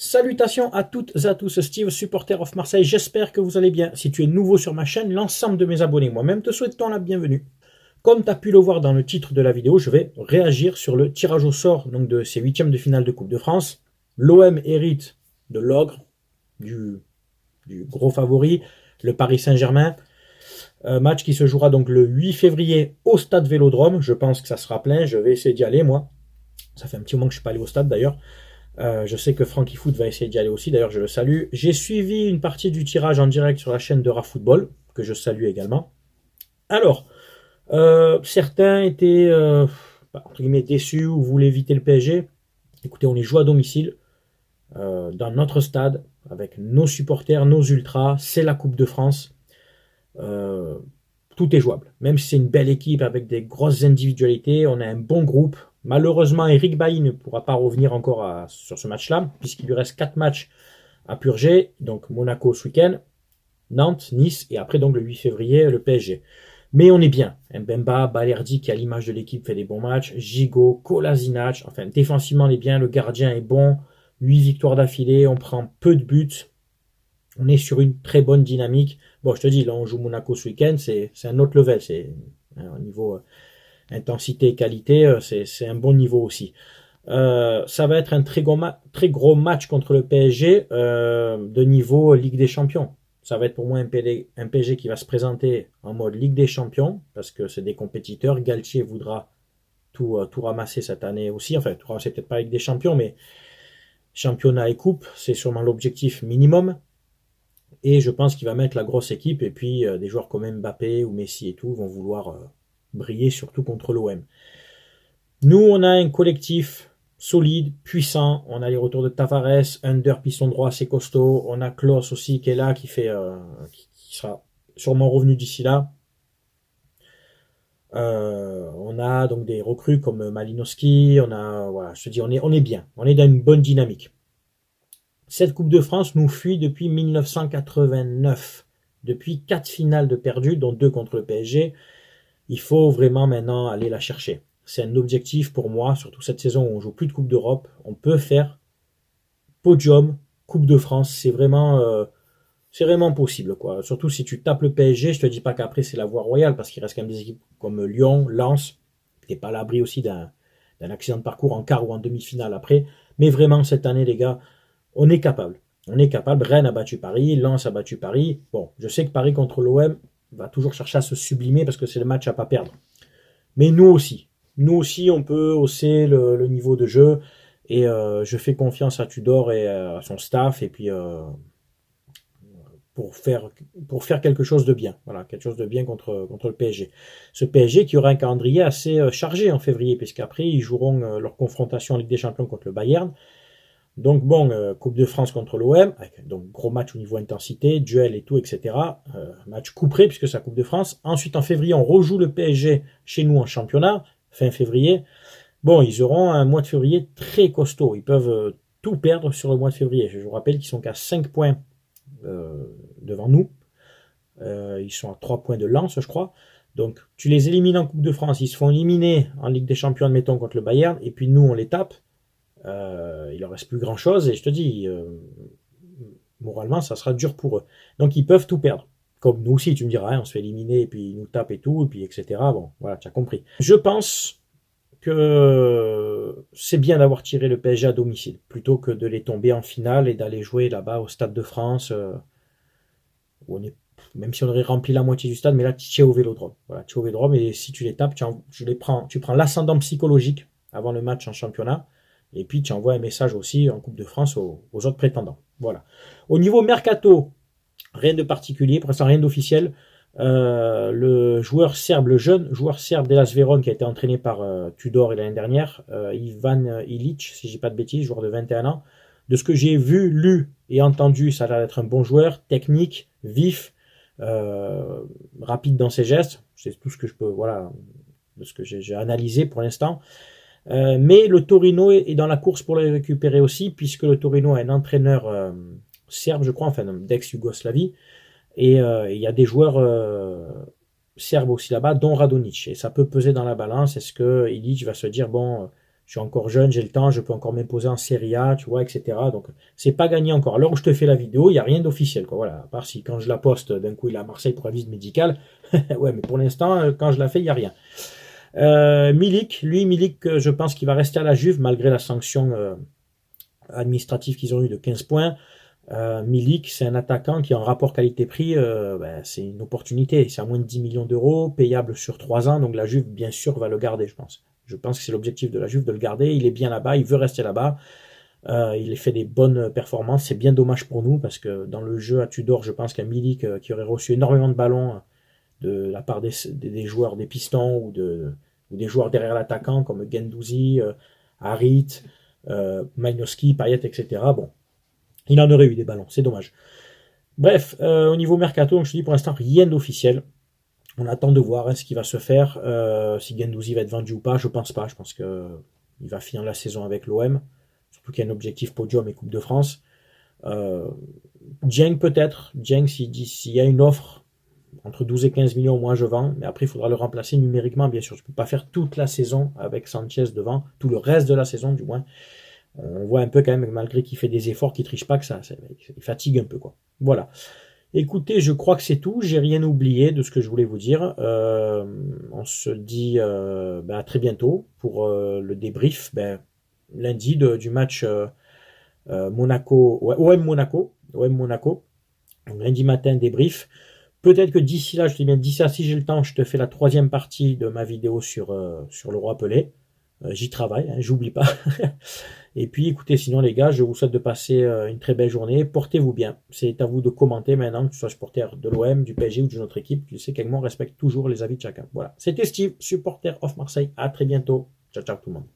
Salutations à toutes et à tous, Steve, supporter of Marseille, j'espère que vous allez bien. Si tu es nouveau sur ma chaîne, l'ensemble de mes abonnés, moi-même te souhaitons la bienvenue. Comme tu as pu le voir dans le titre de la vidéo, je vais réagir sur le tirage au sort donc de ces huitièmes de finale de Coupe de France. L'OM hérite de l'ogre, du gros favori, le Paris Saint-Germain. Match qui se jouera donc le 8 février au stade Vélodrome. Je pense que ça sera plein, je vais essayer d'y aller moi. Ça fait un petit moment que je ne suis pas allé au stade d'ailleurs. Je sais que Frankie Foot va essayer d'y aller aussi, d'ailleurs je le salue. J'ai suivi une partie du tirage en direct sur la chaîne de RAFootball, que je salue également. Alors, certains étaient entre guillemets déçus ou voulaient éviter le PSG. Écoutez, on y joue à domicile, dans notre stade, avec nos supporters, nos ultras, c'est la Coupe de France. Tout est jouable, même si c'est une belle équipe avec des grosses individualités, on a un bon groupe. Malheureusement, Eric Bailly ne pourra pas revenir encore sur ce match-là, puisqu'il lui reste 4 matchs à purger, donc Monaco ce week-end, Nantes, Nice, et après donc le 8 février, le PSG. Mais on est bien. Mbemba, Balerdi, qui à l'image de l'équipe fait des bons matchs, Gigot, Kolasinac, enfin défensivement on est bien, le gardien est bon, 8 victoires d'affilée, on prend peu de buts, on est sur une très bonne dynamique. Bon, je te dis, là on joue Monaco ce week-end, c'est un autre level, c'est un niveau intensité et qualité, c'est un bon niveau aussi. Ça va être un très gros match contre le PSG de niveau Ligue des Champions. Ça va être pour moi un PSG qui va se présenter en mode Ligue des Champions, parce que c'est des compétiteurs. Galtier voudra tout ramasser cette année aussi. Enfin, tout ramasser peut-être pas Ligue des Champions, mais championnat et coupe, c'est sûrement l'objectif minimum. Et je pense qu'il va mettre la grosse équipe, et puis des joueurs comme Mbappé ou Messi et tout vont vouloir briller, surtout contre l'OM. Nous, on a un collectif solide, puissant. On a les retours de Tavares, Under, piston droit, assez costaud. On a Klose aussi qui est là, qui sera sûrement revenu d'ici là. On a donc des recrues comme Malinowski. Voilà, je te dis, on est bien. On est dans une bonne dynamique. Cette Coupe de France nous fuit depuis 1989. Depuis 4 finales de perdues, dont 2 contre le PSG. Il faut vraiment maintenant aller la chercher. C'est un objectif pour moi, surtout cette saison où on joue plus de Coupe d'Europe. On peut faire podium, Coupe de France. C'est vraiment possible, quoi. Surtout si tu tapes le PSG, je te dis pas qu'après c'est la voie royale, parce qu'il reste quand même des équipes comme Lyon, Lens. T'es pas à l'abri aussi d'un accident de parcours en quart ou en demi-finale après. Mais vraiment, cette année, les gars, on est capable. On est capable. Rennes a battu Paris, Lens a battu Paris. Bon, je sais que Paris contre l'OM va toujours chercher à se sublimer parce que c'est le match à pas perdre. Mais nous aussi, on peut hausser le niveau de jeu, et je fais confiance à Tudor et à son staff, et puis pour faire quelque chose de bien, voilà, quelque chose de bien contre le PSG. Ce PSG qui aura un calendrier assez chargé en février, puisqu'après ils joueront leur confrontation en Ligue des Champions contre le Bayern. Donc bon, Coupe de France contre l'OM, donc gros match au niveau intensité, duel et tout, etc. Match couperé puisque c'est la Coupe de France. Ensuite en février, on rejoue le PSG chez nous en championnat, fin février. Bon, ils auront un mois de février très costaud. Ils peuvent tout perdre sur le mois de février. Je vous rappelle qu'ils sont qu'à 5 points devant nous. Ils sont à 3 points de Lens, je crois. Donc tu les élimines en Coupe de France, ils se font éliminer en Ligue des Champions, admettons, contre le Bayern, et puis nous on les tape. Il leur reste plus grand chose, et je te dis, moralement ça sera dur pour eux, donc ils peuvent tout perdre, comme nous aussi. Tu me diras, hein, on se fait éliminer et puis ils nous tapent et tout, et puis etc. Bon, voilà, tu as compris. Je pense que c'est bien d'avoir tiré le PSG à domicile plutôt que de les tomber en finale et d'aller jouer là-bas au Stade de France, où on est, même si on aurait rempli la moitié du stade, mais là tu es au Vélodrome. Voilà, tu es au Vélodrome, et si tu les tapes, tu prends l'ascendant psychologique avant le match en championnat. Et puis tu envoies un message aussi en Coupe de France aux autres prétendants. Voilà. Au niveau mercato, rien de particulier, pour l'instant rien d'officiel. Le joueur serbe, le jeune joueur serbe d'Hellas Vérone, qui a été entraîné par Tudor l'année dernière, Ivan Ilic, si je dis pas de bêtises, joueur de 21 ans. De ce que j'ai vu, lu et entendu, ça a l'air d'être un bon joueur, technique, vif, rapide dans ses gestes. C'est tout ce que je peux, voilà, de ce que j'ai analysé pour l'instant. Mais le Torino est dans la course pour le récupérer aussi, puisque le Torino a un entraîneur serbe, je crois, enfin d'ex-Yougoslavie, et il y a des joueurs serbes aussi là-bas, dont Radonjic, et ça peut peser dans la balance. Est-ce que Ilic va se dire, bon, Je suis encore jeune, j'ai le temps, je peux encore m'imposer en Serie A, tu vois, etc. Donc, c'est pas gagné encore. À l'heure où je te fais la vidéo, il n'y a rien d'officiel, quoi. Voilà. À part si, quand je la poste, d'un coup, il est à Marseille pour la visite médicale. Ouais, mais pour l'instant, quand je la fais, il n'y a rien. Milik, je pense qu'il va rester à la Juve, malgré la sanction administrative qu'ils ont eu de 15 points. Milik, c'est un attaquant qui, en rapport qualité-prix, c'est une opportunité. C'est à moins de 10 millions d'euros, payable sur 3 ans. Donc la Juve, bien sûr, va le garder, je pense. Je pense que c'est l'objectif de la Juve de le garder. Il est bien là-bas, il veut rester là-bas. Il fait des bonnes performances. C'est bien dommage pour nous parce que dans le jeu à Tudor, je pense qu'un Milik qui aurait reçu énormément de ballons de la part des joueurs des Pistons ou des joueurs derrière l'attaquant comme Guendouzi, Harit, Malinowski, Payet, etc. Bon, il en aurait eu des ballons, c'est dommage. Bref, au niveau mercato, donc je te dis pour l'instant rien d'officiel. On attend de voir ce qui va se faire. Si Guendouzi va être vendu ou pas, je pense pas. Je pense qu'il va finir la saison avec l'OM. Surtout qu'il y a un objectif podium et Coupe de France. Dieng peut-être. Dieng, s'il y a une offre entre 12 et 15 millions, moi je vends. Mais après, il faudra le remplacer numériquement, bien sûr. Je ne peux pas faire toute la saison avec Sanchez devant. Tout le reste de la saison, du moins. On voit un peu quand même, malgré qu'il fait des efforts, qu'il triche pas, que il fatigue un peu, quoi. Voilà. Écoutez, je crois que c'est tout. J'ai rien oublié de ce que je voulais vous dire. On se dit à très bientôt pour le débrief lundi du match Monaco, OM Monaco. OM Monaco. Donc, lundi matin, débrief. Peut-être que d'ici là, je te dis bien, d'ici là, si j'ai le temps, je te fais la 3e partie de ma vidéo sur le Roi Pelé. J'y travaille, hein, j'oublie pas. Et puis écoutez, sinon les gars, je vous souhaite de passer une très belle journée. Portez-vous bien. C'est à vous de commenter maintenant, que tu sois supporter de l'OM, du PSG ou d'une autre équipe. Tu sais qu'avec moi, on respecte toujours les avis de chacun. Voilà. C'était Steve, supporter of Marseille. À très bientôt. Ciao, ciao tout le monde.